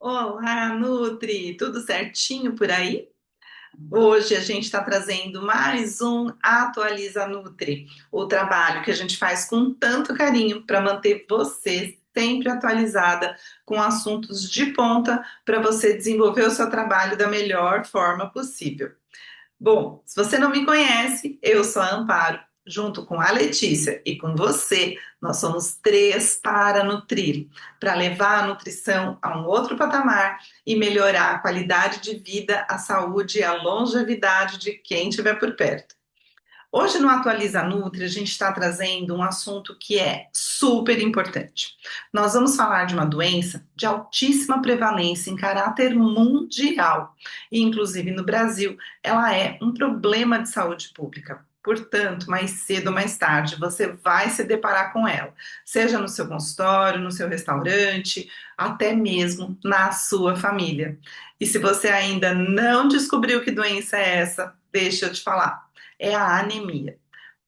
Olá, Nutri! Tudo certinho por aí? Hoje a gente está trazendo mais um Atualiza Nutri, o trabalho que a gente faz com tanto carinho para manter você sempre atualizada com assuntos de ponta para você desenvolver o seu trabalho da melhor forma possível. Bom, se você não me conhece, eu sou a Amparo. Junto com a Letícia e com você, nós somos três para nutrir, para levar a nutrição a um outro patamar e melhorar a qualidade de vida, a saúde e a longevidade de quem estiver por perto. Hoje no Atualiza Nutri, a gente está trazendo um assunto que é super importante. Nós vamos falar de uma doença de altíssima prevalência em caráter mundial, e inclusive no Brasil, ela é um problema de saúde pública. Portanto, mais cedo ou mais tarde, você vai se deparar com ela, seja no seu consultório, no seu restaurante, até mesmo na sua família. E se você ainda não descobriu que doença é essa, deixa eu te falar, é a anemia.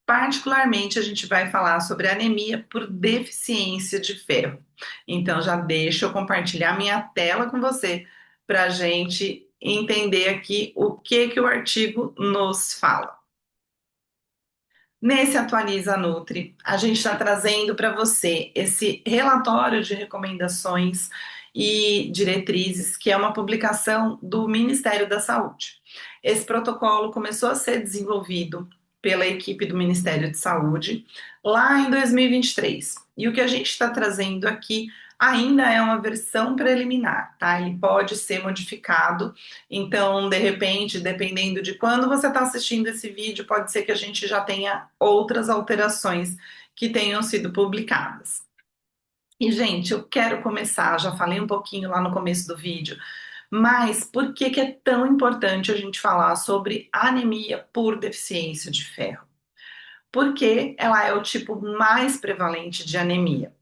Particularmente, a gente vai falar sobre anemia por deficiência de ferro. Então, já deixa eu compartilhar minha tela com você para a gente entender aqui o que o artigo nos fala. Nesse Atualiza Nutri, a gente está trazendo para você esse relatório de recomendações e diretrizes, que é uma publicação do Ministério da Saúde. Esse protocolo começou a ser desenvolvido pela equipe do Ministério de Saúde lá em 2023. E o que a gente está trazendo aqui ainda é uma versão preliminar, tá? Ele pode ser modificado, então, de repente, dependendo de quando você está assistindo esse vídeo, pode ser que a gente já tenha outras alterações que tenham sido publicadas. E, gente, eu quero começar, já falei um pouquinho lá no começo do vídeo, mas por que é tão importante a gente falar sobre anemia por deficiência de ferro? Porque ela é o tipo mais prevalente de anemia.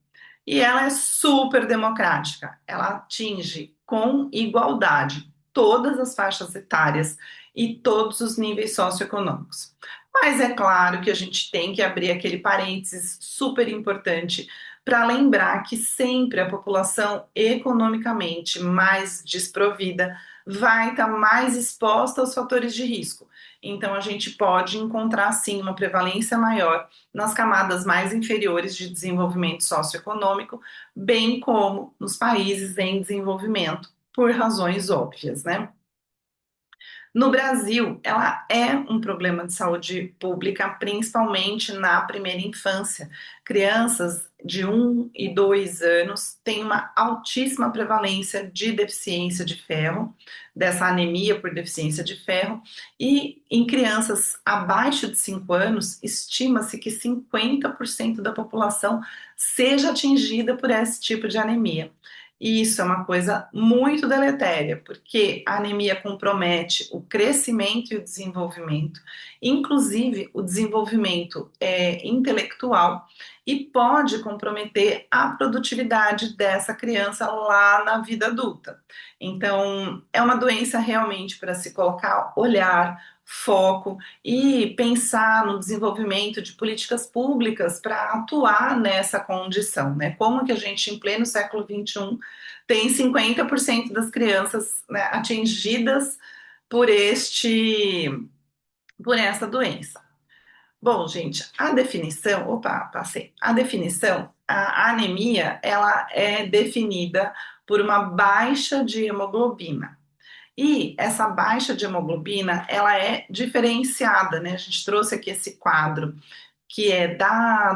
E ela é super democrática. Ela atinge com igualdade todas as faixas etárias e todos os níveis socioeconômicos. Mas é claro que a gente tem que abrir aquele parênteses super importante para lembrar que sempre a população economicamente mais desprovida vai estar mais exposta aos fatores de risco. Então a gente pode encontrar sim uma prevalência maior nas camadas mais inferiores de desenvolvimento socioeconômico, bem como nos países em desenvolvimento, por razões óbvias, né? No Brasil, ela é um problema de saúde pública, principalmente na primeira infância. Crianças de 1 e 2 anos têm uma altíssima prevalência de deficiência de ferro, dessa anemia por deficiência de ferro, e em crianças abaixo de 5 anos, estima-se que 50% da população seja atingida por esse tipo de anemia. E isso é uma coisa muito deletéria, porque a anemia compromete o crescimento e o desenvolvimento, inclusive o desenvolvimento intelectual, e pode comprometer a produtividade dessa criança lá na vida adulta. Então, é uma doença realmente para se colocar olhar, foco e pensar no desenvolvimento de políticas públicas para atuar nessa condição, né? Como que a gente, em pleno século XXI, tem 50% das crianças, né, atingidas por por essa doença. Bom, gente, a definição, opa, passei. A definição, a anemia, ela é definida por uma baixa de hemoglobina. E essa baixa de hemoglobina, ela é diferenciada, né? A gente trouxe aqui esse quadro que é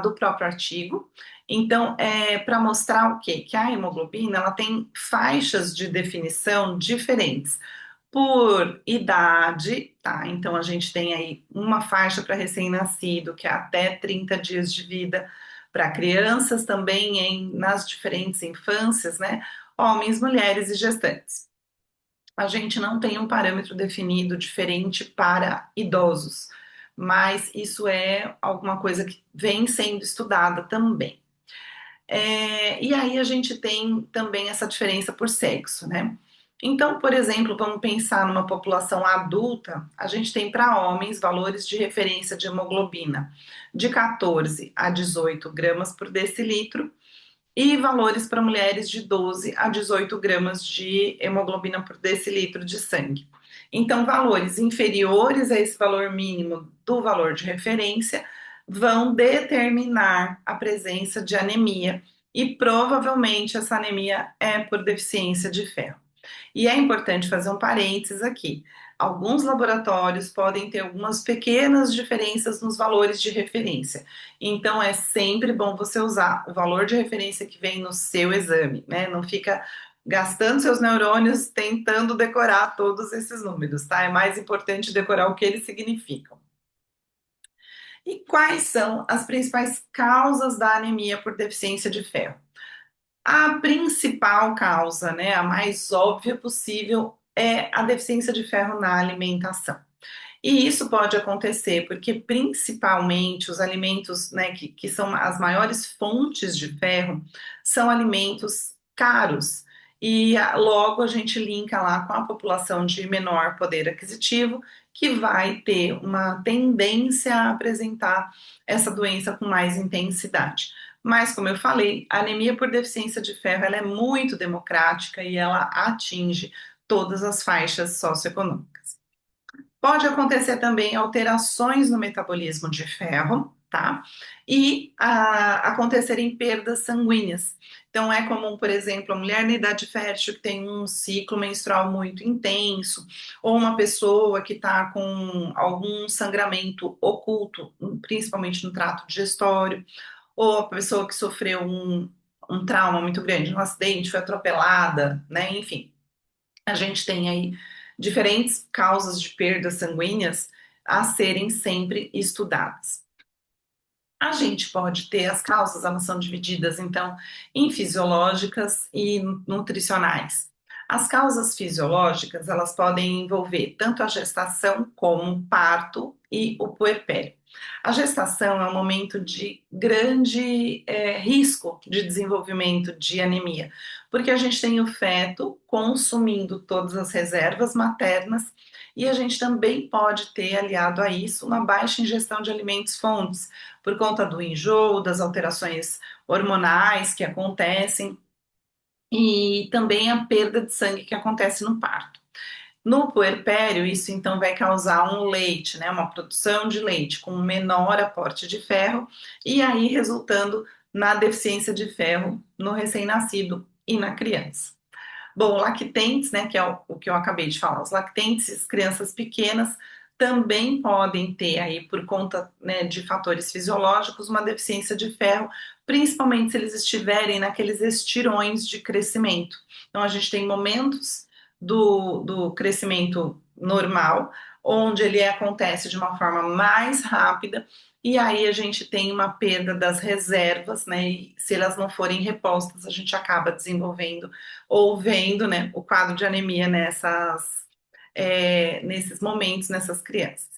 do próprio artigo. Então, é para mostrar o quê? Que a hemoglobina, ela tem faixas de definição diferentes por idade, tá? Então, a gente tem aí uma faixa para recém-nascido, que é até 30 dias de vida, para crianças também nas diferentes infâncias, né? Homens, mulheres e gestantes. A gente não tem um parâmetro definido diferente para idosos, mas isso é alguma coisa que vem sendo estudada também. E aí a gente tem também essa diferença por sexo, né? Então, por exemplo, vamos pensar numa população adulta, a gente tem para homens valores de referência de hemoglobina de 14 a 18 gramas por decilitro e valores para mulheres de 12 a 18 gramas de hemoglobina por decilitro de sangue. Então, valores inferiores a esse valor mínimo do valor de referência vão determinar a presença de anemia e provavelmente essa anemia é por deficiência de ferro. E é importante fazer um parênteses aqui. Alguns laboratórios podem ter algumas pequenas diferenças nos valores de referência. Então é sempre bom você usar o valor de referência que vem no seu exame, né? Não fica gastando seus neurônios tentando decorar todos esses números, tá? É mais importante decorar o que eles significam. E quais são as principais causas da anemia por deficiência de ferro? A principal causa, né, a mais óbvia possível, é a deficiência de ferro na alimentação. E isso pode acontecer porque, principalmente, os alimentos, né, que são as maiores fontes de ferro são alimentos caros. E logo a gente linka lá com a população de menor poder aquisitivo, que vai ter uma tendência a apresentar essa doença com mais intensidade. Mas, como eu falei, a anemia por deficiência de ferro ela é muito democrática e ela atinge todas as faixas socioeconômicas. Pode acontecer também alterações no metabolismo de ferro, tá? E acontecerem perdas sanguíneas. Então, é comum, por exemplo, a mulher na idade fértil que tem um ciclo menstrual muito intenso, ou uma pessoa que está com algum sangramento oculto, principalmente no trato digestório, ou a pessoa que sofreu um trauma muito grande, um acidente, foi atropelada, né? Enfim, a gente tem aí diferentes causas de perdas sanguíneas a serem sempre estudadas. A gente pode ter as causas, elas são divididas então em fisiológicas e nutricionais. As causas fisiológicas, elas podem envolver tanto a gestação como o parto e o puerpério. A gestação é um momento de grande risco de desenvolvimento de anemia, porque a gente tem o feto consumindo todas as reservas maternas e a gente também pode ter, aliado a isso, uma baixa ingestão de alimentos fontes, por conta do enjoo, das alterações hormonais que acontecem e também a perda de sangue que acontece no parto. No puerpério, isso então vai causar um leite, né, uma produção de leite com menor aporte de ferro e aí resultando na deficiência de ferro no recém-nascido e na criança. Bom, lactentes, né, que é o que eu acabei de falar, os lactentes, as crianças pequenas, também podem ter aí, por conta, né, de fatores fisiológicos, uma deficiência de ferro, principalmente se eles estiverem naqueles estirões de crescimento. Então, a gente tem momentos do crescimento normal, onde ele acontece de uma forma mais rápida, e aí a gente tem uma perda das reservas, né, e se elas não forem repostas, a gente acaba desenvolvendo ou vendo, né, o quadro de anemia nesses momentos, nessas crianças.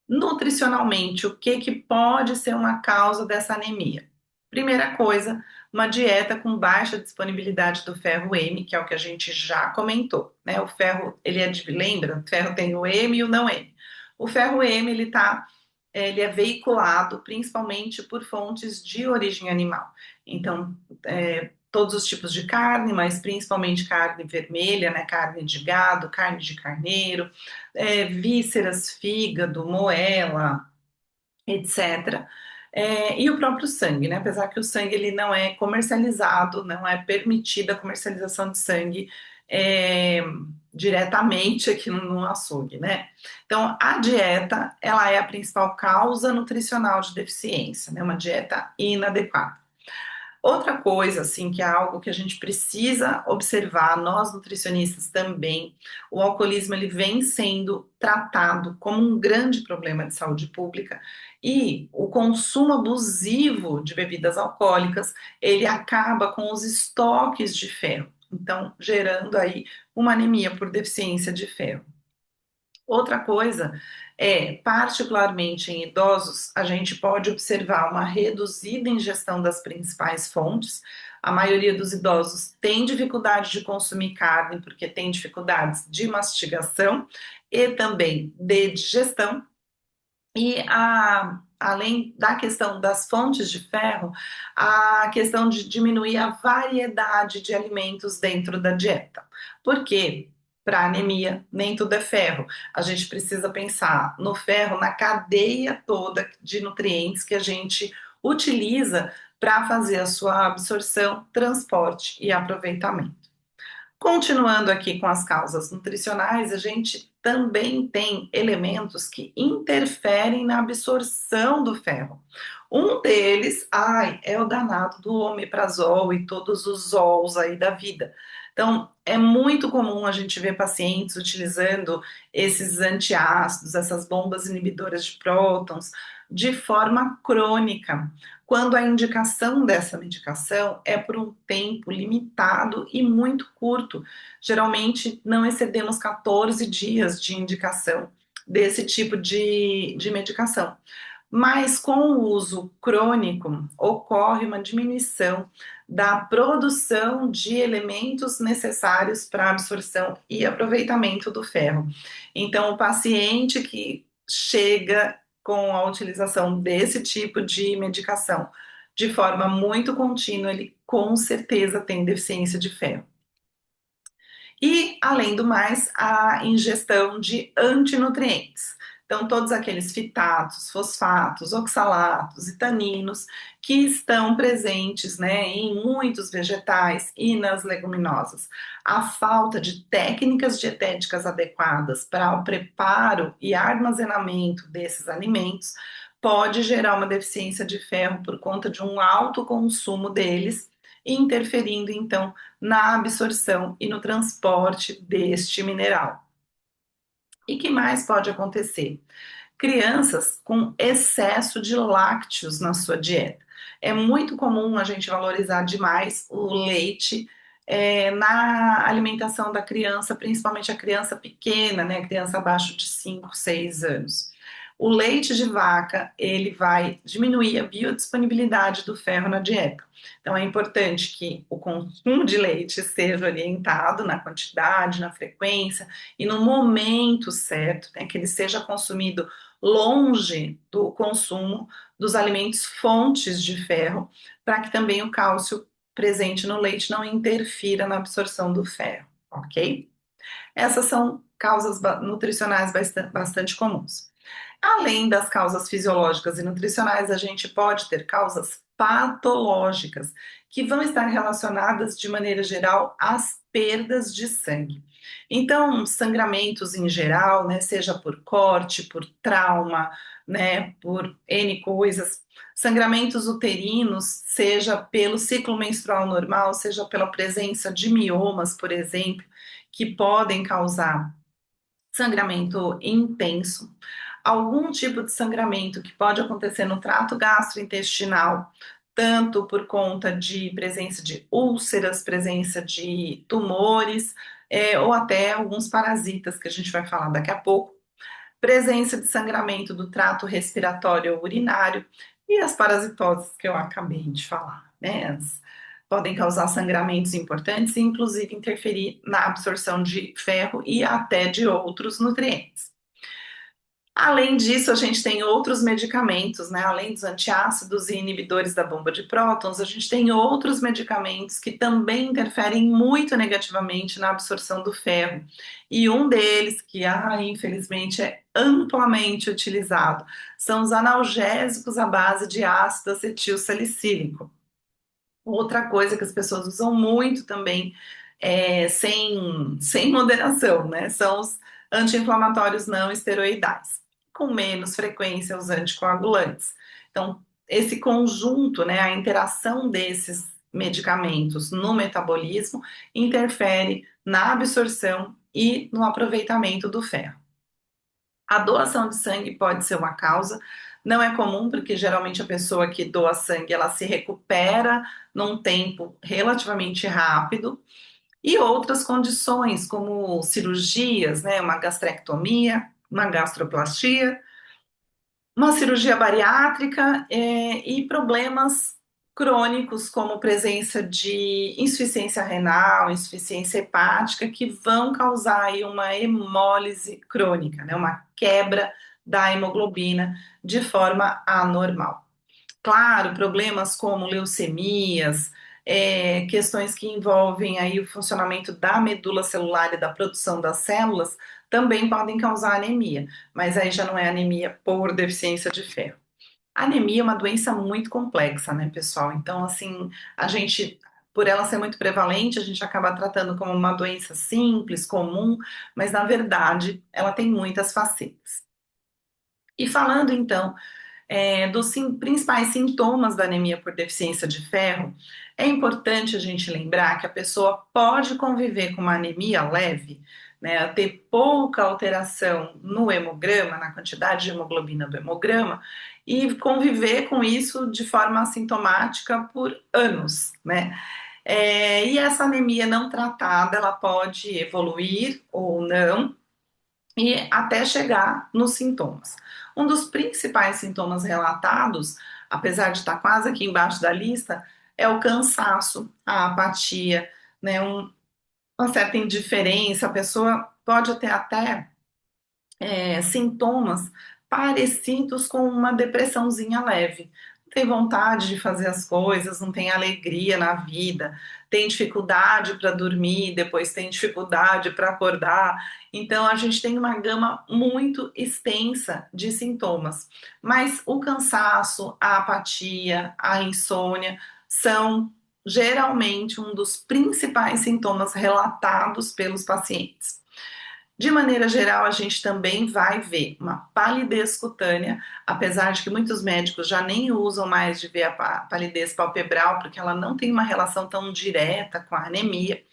Nutricionalmente, o que que pode ser uma causa dessa anemia? Primeira coisa, uma dieta com baixa disponibilidade do ferro M, que é o que a gente já comentou, né? O ferro, lembra? O ferro tem o M e o não M. O ferro M, ele é veiculado principalmente por fontes de origem animal. Então, todos os tipos de carne, mas principalmente carne vermelha, né, carne de gado, carne de carneiro, vísceras, fígado, moela, etc. E o próprio sangue, né? Apesar que o sangue ele não é comercializado, não é permitida a comercialização de sangue é, diretamente aqui no açougue, né? Então, a dieta, ela é a principal causa nutricional de deficiência, né? Uma dieta inadequada. Outra coisa, assim, que é algo que a gente precisa observar, nós nutricionistas também, o alcoolismo ele vem sendo tratado como um grande problema de saúde pública e o consumo abusivo de bebidas alcoólicas, ele acaba com os estoques de ferro, então gerando aí uma anemia por deficiência de ferro. Outra coisa particularmente em idosos, a gente pode observar uma reduzida ingestão das principais fontes. A maioria dos idosos tem dificuldade de consumir carne porque tem dificuldades de mastigação e também de digestão. Além da questão das fontes de ferro, a questão de diminuir a variedade de alimentos dentro da dieta. Por quê? Para anemia, nem tudo é ferro. A gente precisa pensar no ferro, na cadeia toda de nutrientes que a gente utiliza para fazer a sua absorção, transporte e aproveitamento. Continuando aqui com as causas nutricionais, a gente também tem elementos que interferem na absorção do ferro. Um deles, é o danado do omeprazol e todos os zols aí da vida. Então, é muito comum a gente ver pacientes utilizando esses antiácidos, essas bombas inibidoras de prótons, de forma crônica, quando a indicação dessa medicação é por um tempo limitado e muito curto. Geralmente não excedemos 14 dias de indicação desse tipo de medicação. Mas com o uso crônico, ocorre uma diminuição da produção de elementos necessários para a absorção e aproveitamento do ferro. Então, o paciente que chega com a utilização desse tipo de medicação de forma muito contínua, ele com certeza tem deficiência de ferro. E, além do mais, a ingestão de antinutrientes. Então, todos aqueles fitatos, fosfatos, oxalatos e taninos que estão presentes, né, em muitos vegetais e nas leguminosas. A falta de técnicas dietéticas adequadas para o preparo e armazenamento desses alimentos pode gerar uma deficiência de ferro por conta de um alto consumo deles, interferindo então na absorção e no transporte deste mineral. E que mais pode acontecer? Crianças com excesso de lácteos na sua dieta. É muito comum a gente valorizar demais o leite na alimentação da criança, principalmente a criança pequena, né, a criança abaixo de 5, 6 anos. O leite de vaca, ele vai diminuir a biodisponibilidade do ferro na dieta. Então, é importante que o consumo de leite seja orientado na quantidade, na frequência e no momento certo, né, que ele seja consumido longe do consumo dos alimentos fontes de ferro, para que também o cálcio presente no leite não interfira na absorção do ferro, ok? Essas são causas nutricionais bastante comuns. Além das causas fisiológicas e nutricionais, a gente pode ter causas patológicas, que vão estar relacionadas de maneira geral às perdas de sangue. Então, sangramentos em geral, né, seja por corte, por trauma, né, por N coisas, sangramentos uterinos, seja pelo ciclo menstrual normal, seja pela presença de miomas, por exemplo, que podem causar sangramento intenso, algum tipo de sangramento que pode acontecer no trato gastrointestinal, tanto por conta de presença de úlceras, presença de tumores, ou até alguns parasitas que a gente vai falar daqui a pouco, presença de sangramento do trato respiratório ou urinário e as parasitoses que eu acabei de falar, né? Podem causar sangramentos importantes e, inclusive, interferir na absorção de ferro e até de outros nutrientes. Além disso, a gente tem outros medicamentos, né? Além dos antiácidos e inibidores da bomba de prótons, a gente tem outros medicamentos que também interferem muito negativamente na absorção do ferro. E um deles, que infelizmente é amplamente utilizado, são os analgésicos à base de ácido acetil salicílico. Outra coisa que as pessoas usam muito também, sem moderação, né? São os anti-inflamatórios não esteroidais, com menos frequência os anticoagulantes. Então, esse conjunto, né, a interação desses medicamentos no metabolismo interfere na absorção e no aproveitamento do ferro. A doação de sangue pode ser uma causa, não é comum, porque geralmente a pessoa que doa sangue, ela se recupera num tempo relativamente rápido, e outras condições, como cirurgias, né, uma gastrectomia, uma gastroplastia, uma cirurgia bariátrica, e problemas crônicos, como presença de insuficiência renal, insuficiência hepática, que vão causar aí uma hemólise crônica, né, uma quebra da hemoglobina de forma anormal. Claro, problemas como leucemias, questões que envolvem aí o funcionamento da medula celular e da produção das células também podem causar anemia, mas aí já não é anemia por deficiência de ferro. A anemia é uma doença muito complexa, né, pessoal? Então, assim, a gente, por ela ser muito prevalente, a gente acaba tratando como uma doença simples, comum, mas na verdade ela tem muitas facetas. E falando então dos principais sintomas da anemia por deficiência de ferro, é importante a gente lembrar que a pessoa pode conviver com uma anemia leve, né, ter pouca alteração no hemograma, na quantidade de hemoglobina do hemograma, e conviver com isso de forma assintomática por anos, né? E essa anemia não tratada, ela pode evoluir ou não, e até chegar nos sintomas. Um dos principais sintomas relatados, apesar de estar quase aqui embaixo da lista, é o cansaço, a apatia, né, uma certa indiferença, a pessoa pode ter até sintomas parecidos com uma depressãozinha leve. Não tem vontade de fazer as coisas, não tem alegria na vida, tem dificuldade para dormir, depois tem dificuldade para acordar. Então, a gente tem uma gama muito extensa de sintomas. Mas o cansaço, a apatia, a insônia são geralmente um dos principais sintomas relatados pelos pacientes. De maneira geral, a gente também vai ver uma palidez cutânea, apesar de que muitos médicos já nem usam mais de ver a palidez palpebral, porque ela não tem uma relação tão direta com a anemia,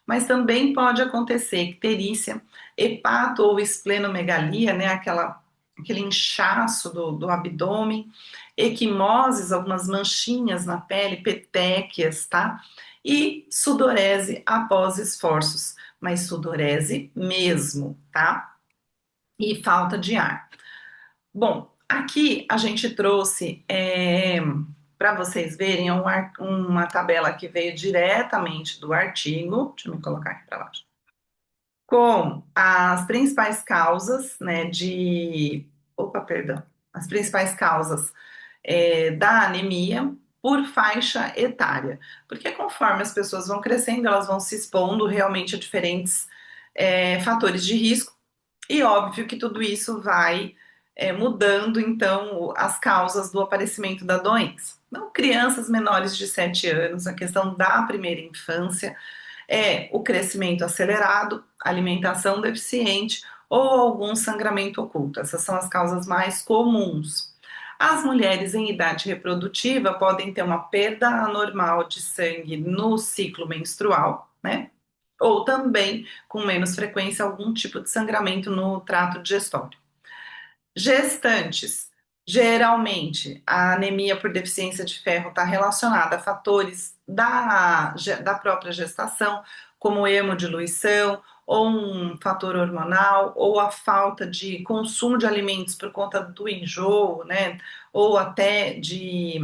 mas também pode acontecer icterícia, hepato ou esplenomegalia, né, aquele inchaço do abdômen, equimoses, algumas manchinhas na pele, petequias, tá? E sudorese após esforços, mas sudorese mesmo, tá? E falta de ar. Bom, aqui a gente trouxe para vocês verem uma tabela que veio diretamente do artigo. Deixa eu me colocar aqui para baixo. Com as principais causas, né, Opa, perdão. As principais causas da anemia por faixa etária. Porque conforme as pessoas vão crescendo, elas vão se expondo realmente a diferentes fatores de risco, e óbvio que tudo isso vai mudando, então, as causas do aparecimento da doença. Então, crianças menores de 7 anos, a questão da primeira infância, o crescimento acelerado, alimentação deficiente ou algum sangramento oculto. Essas são as causas mais comuns. As mulheres em idade reprodutiva podem ter uma perda anormal de sangue no ciclo menstrual, né? Ou também, com menos frequência, algum tipo de sangramento no trato digestório. Gestantes. Geralmente, a anemia por deficiência de ferro está relacionada a fatores da própria gestação, como hemodiluição, ou um fator hormonal, ou a falta de consumo de alimentos por conta do enjoo, né? Ou até de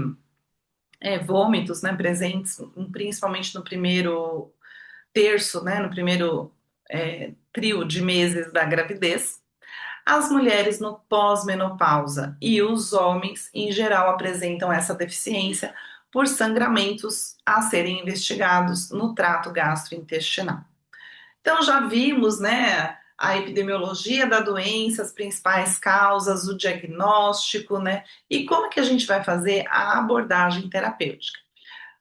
vômitos, né, presentes, principalmente no primeiro terço, né, no primeiro trio de meses da gravidez. As mulheres no pós-menopausa e os homens, em geral, apresentam essa deficiência por sangramentos a serem investigados no trato gastrointestinal. Então, já vimos, né, a epidemiologia da doença, as principais causas, o diagnóstico, né, e como que a gente vai fazer a abordagem terapêutica.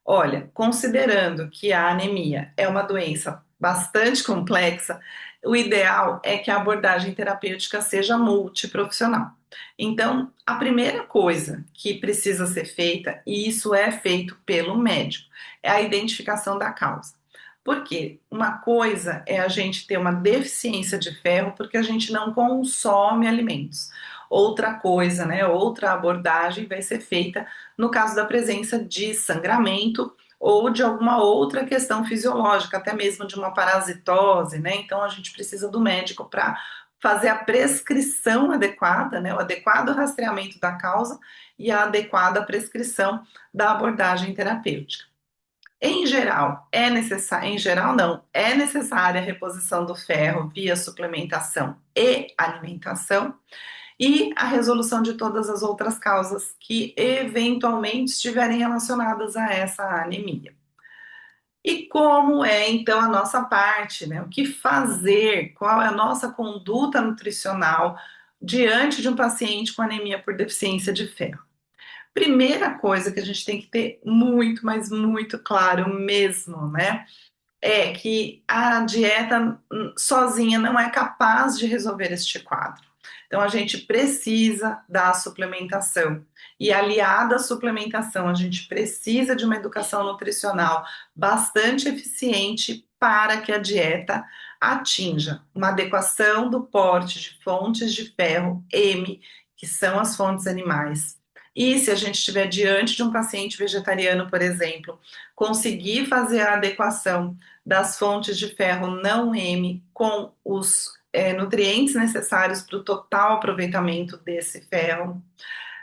Olha, considerando que a anemia é uma doença bastante complexa, o ideal é que a abordagem terapêutica seja multiprofissional. Então, a primeira coisa que precisa ser feita, e isso é feito pelo médico, é a identificação da causa. Porque uma coisa é a gente ter uma deficiência de ferro porque a gente não consome alimentos. Outra coisa, né, outra abordagem vai ser feita no caso da presença de sangramento ou de alguma outra questão fisiológica, até mesmo de uma parasitose, né? Então a gente precisa do médico para fazer a prescrição adequada, né? O adequado rastreamento da causa e a adequada prescrição da abordagem terapêutica. Em geral, em geral não, é necessária a reposição do ferro via suplementação e alimentação. e a resolução de todas as outras causas que eventualmente estiverem relacionadas a essa anemia. E como é então a nossa parte, né? O que fazer? Qual é a nossa conduta nutricional diante de um paciente com anemia por deficiência de ferro? Primeira coisa que a gente tem que ter muito, mas muito claro mesmo, né? É que a dieta sozinha não é capaz de resolver este quadro. Então, a gente precisa da suplementação. E aliada à suplementação, a gente precisa de uma educação nutricional bastante eficiente para que a dieta atinja uma adequação do porte de fontes de ferro M, que são as fontes animais. E se a gente estiver diante de um paciente vegetariano, por exemplo, conseguir fazer a adequação das fontes de ferro não M com os nutrientes necessários para o total aproveitamento desse ferro,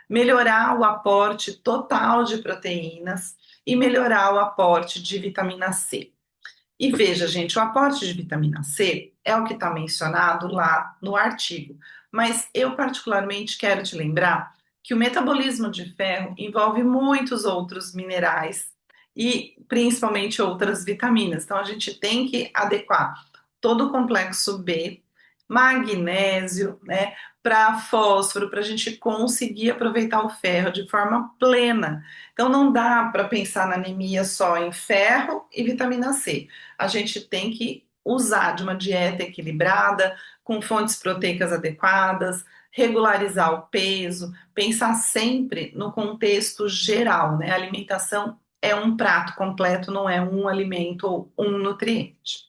melhorar o aporte total de proteínas e melhorar o aporte de vitamina C. E veja, gente, o aporte de vitamina C é o que está mencionado lá no artigo, mas eu particularmente quero te lembrar que o metabolismo de ferro envolve muitos outros minerais e principalmente outras vitaminas. Então a gente tem que adequar todo o complexo B, magnésio, né, para fósforo, para a gente conseguir aproveitar o ferro de forma plena. Então não dá para pensar na anemia só em ferro e vitamina C. A gente tem que usar de uma dieta equilibrada, com fontes proteicas adequadas, regularizar o peso, pensar sempre no contexto geral, né? A alimentação é um prato completo, não é um alimento ou um nutriente.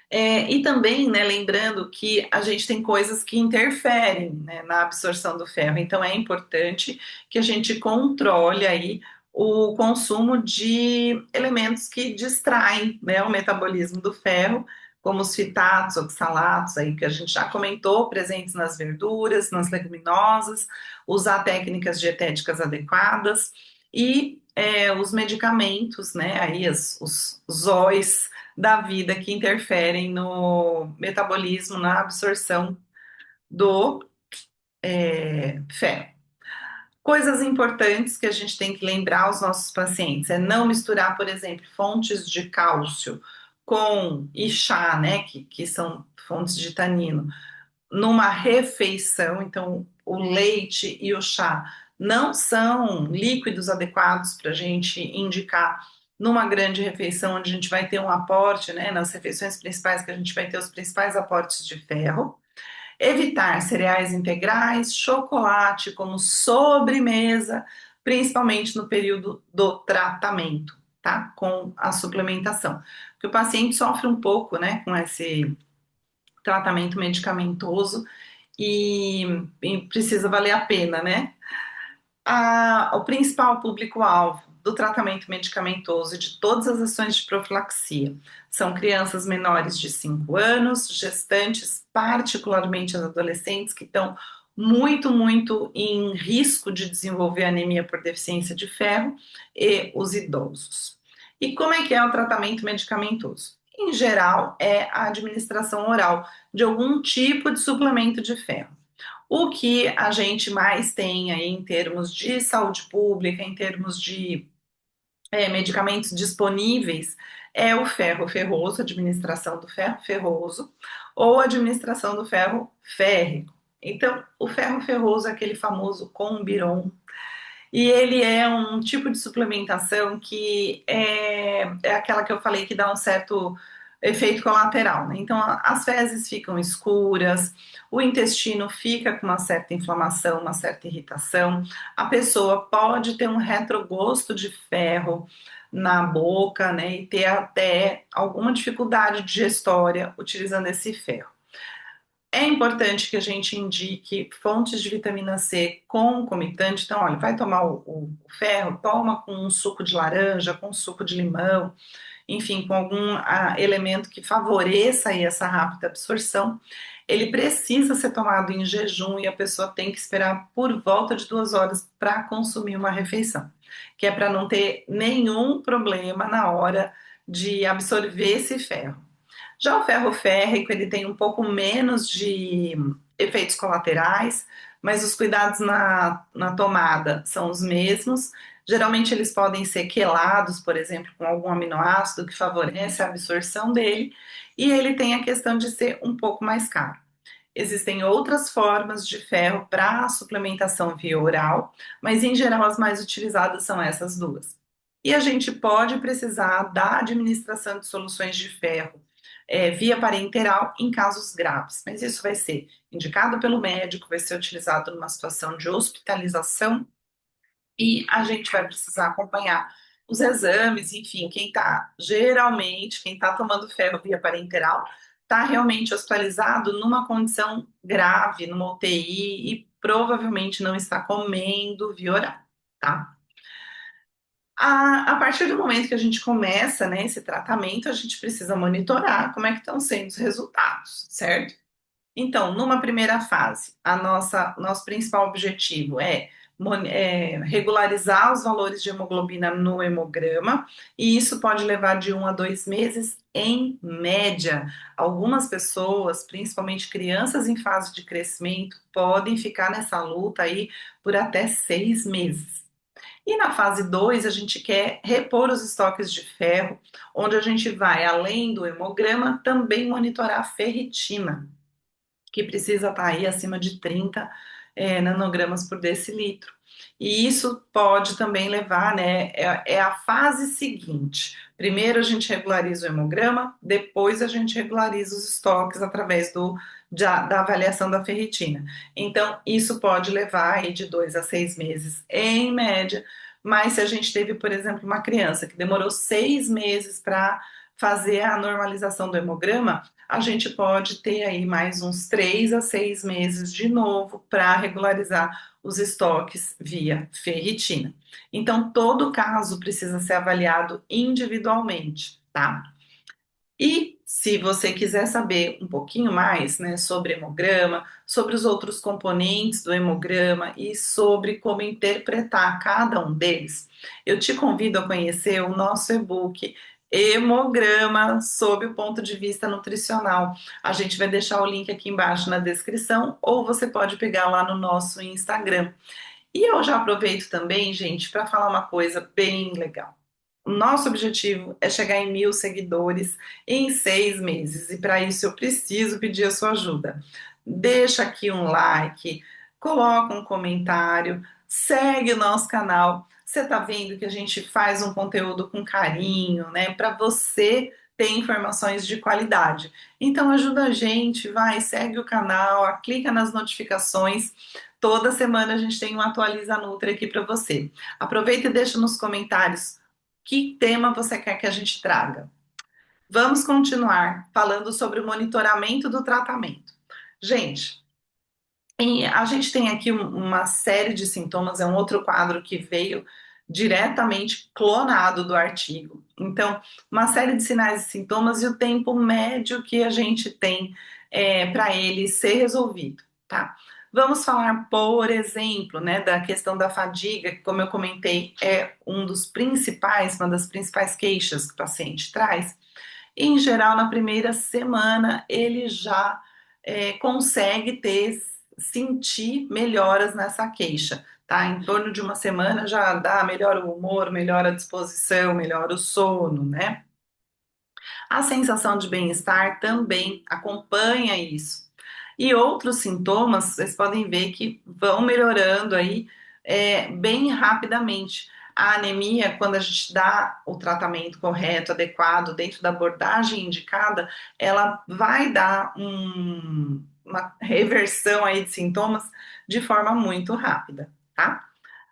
E também, né, lembrando que a gente tem coisas que interferem, né, na absorção do ferro, então é importante que a gente controle aí o consumo de elementos que distraem, né, o metabolismo do ferro, como os fitatos, oxalatos, aí que a gente já comentou, presentes nas verduras, nas leguminosas, usar técnicas dietéticas adequadas e os medicamentos, né, aí os óis da vida que interferem no metabolismo, na absorção do ferro. Coisas importantes que a gente tem que lembrar aos nossos pacientes é não misturar, por exemplo, fontes de cálcio com e chá, né, que são fontes de tanino, numa refeição. Então, o leite e o chá não são líquidos adequados para a gente indicar numa grande refeição, onde a gente vai ter um aporte, né, nas refeições principais, que a gente vai ter os principais aportes de ferro. Evitar cereais integrais, chocolate como sobremesa, principalmente no período do tratamento, tá? Com a suplementação. Porque o paciente sofre um pouco, né, com esse tratamento medicamentoso e precisa valer a pena, né? O principal público-alvo do tratamento medicamentoso e de todas as ações de profilaxia são crianças menores de 5 anos, gestantes, particularmente as adolescentes que estão muito, muito em risco de desenvolver anemia por deficiência de ferro e os idosos. E como é que é o tratamento medicamentoso? Em geral, é a administração oral de algum tipo de suplemento de ferro. O que a gente mais tem aí em termos de saúde pública, em termos de medicamentos disponíveis, é o ferro ferroso, administração do ferro ferroso, ou administração do ferro férrico. Então, o ferro ferroso é aquele famoso Combiron, e ele é um tipo de suplementação que é aquela que eu falei que dá um certo efeito colateral, né? Então, as fezes ficam escuras, o intestino fica com uma certa inflamação, uma certa irritação, a pessoa pode ter um retrogosto de ferro na boca, né? E ter até alguma dificuldade digestória utilizando esse ferro. É importante que a gente indique fontes de vitamina C concomitante. Então, olha, vai tomar o ferro, toma com um suco de laranja, com um suco de limão, enfim, com algum elemento que favoreça aí essa rápida absorção. Ele precisa ser tomado em jejum e a pessoa tem que esperar por volta de 2 horas para consumir uma refeição, que é para não ter nenhum problema na hora de absorver esse ferro. Já o ferro férrico, ele tem um pouco menos de efeitos colaterais, mas os cuidados na tomada são os mesmos. Geralmente eles podem ser quelados, por exemplo, com algum aminoácido que favorece a absorção dele, e ele tem a questão de ser um pouco mais caro. Existem outras formas de ferro para suplementação via oral, mas em geral as mais utilizadas são essas duas. E a gente pode precisar da administração de soluções de ferro via parenteral em casos graves, mas isso vai ser indicado pelo médico, vai ser utilizado numa situação de hospitalização e a gente vai precisar acompanhar os exames, enfim, geralmente, quem está tomando ferro via parenteral, está realmente hospitalizado numa condição grave, numa UTI, e provavelmente não está comendo via oral, tá? A partir do momento que a gente começa, né, esse tratamento, a gente precisa monitorar como é que estão sendo os resultados, certo? Então, numa primeira fase, nosso principal objetivo é regularizar os valores de hemoglobina no hemograma, e isso pode levar de 1 a 2 meses em média. Algumas pessoas, principalmente crianças em fase de crescimento, podem ficar nessa luta aí por até 6 meses. E na fase 2 a gente quer repor os estoques de ferro, onde a gente vai, além do hemograma, também monitorar a ferritina, que precisa estar aí acima de 30 nanogramas por decilitro. E isso pode também levar, né? É a fase seguinte. Primeiro a gente regulariza o hemograma, depois a gente regulariza os estoques através da avaliação da ferritina. Então, isso pode levar aí de 2 a 6 meses em média, mas se a gente teve, por exemplo, uma criança que demorou 6 meses para fazer a normalização do hemograma, a gente pode ter aí mais uns 3 a 6 meses de novo para regularizar os estoques via ferritina. Então, todo caso precisa ser avaliado individualmente, tá? E se você quiser saber um pouquinho mais, né, sobre hemograma, sobre os outros componentes do hemograma e sobre como interpretar cada um deles, eu te convido a conhecer o nosso e-book Hemograma sob o ponto de vista nutricional. A gente vai deixar o link aqui embaixo na descrição ou você pode pegar lá no nosso Instagram. E eu já aproveito também, gente, para falar uma coisa bem legal. O nosso objetivo é chegar em 1.000 seguidores em 6 meses, e para isso eu preciso pedir a sua ajuda. Deixa aqui um like, coloca um comentário, segue o nosso canal. Você está vendo que a gente faz um conteúdo com carinho, né? Para você ter informações de qualidade. Então ajuda a gente, vai, segue o canal, clica nas notificações. Toda semana a gente tem um Atualiza Nutri aqui para você. Aproveita e deixa nos comentários que tema você quer que a gente traga. Vamos continuar falando sobre o monitoramento do tratamento. Gente, a gente tem aqui uma série de sintomas, é um outro quadro que veio diretamente clonado do artigo. Então, uma série de sinais e sintomas e o tempo médio que a gente tem para ele ser resolvido, tá? Vamos falar, por exemplo, né, da questão da fadiga, que, como eu comentei, é uma das principais queixas que o paciente traz. Em geral, na primeira semana, ele já consegue sentir melhoras nessa queixa, tá? Em torno de uma semana já dá, melhora o humor, melhora a disposição, melhora o sono, né? A sensação de bem-estar também acompanha isso. E outros sintomas, vocês podem ver que vão melhorando aí bem rapidamente. A anemia, quando a gente dá o tratamento correto, adequado, dentro da abordagem indicada, ela vai dar uma reversão aí de sintomas de forma muito rápida, tá?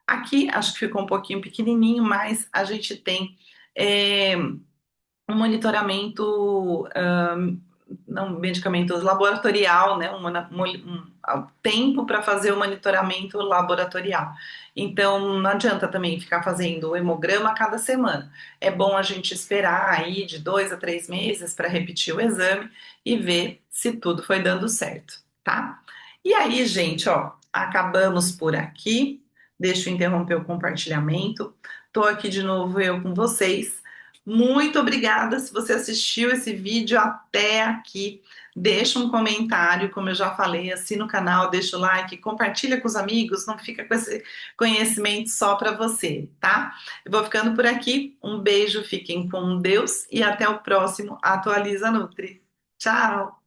Aqui, acho que ficou um pouquinho pequenininho, mas a gente tem é, um monitoramento, não medicamentoso, laboratorial, né? Tempo para fazer o monitoramento laboratorial. Então, não adianta também ficar fazendo o hemograma a cada semana. É bom a gente esperar aí de 2 a 3 meses para repetir o exame e ver se tudo foi dando certo, tá? E aí, gente, ó, acabamos por aqui. Deixa eu interromper o compartilhamento. Tô aqui de novo eu com vocês. Muito obrigada se você assistiu esse vídeo até aqui. Deixa um comentário, como eu já falei, assina o canal, deixa o like, compartilha com os amigos, não fica com esse conhecimento só para você, tá? Eu vou ficando por aqui. Um beijo, fiquem com Deus e até o próximo Atualiza Nutri. Tchau!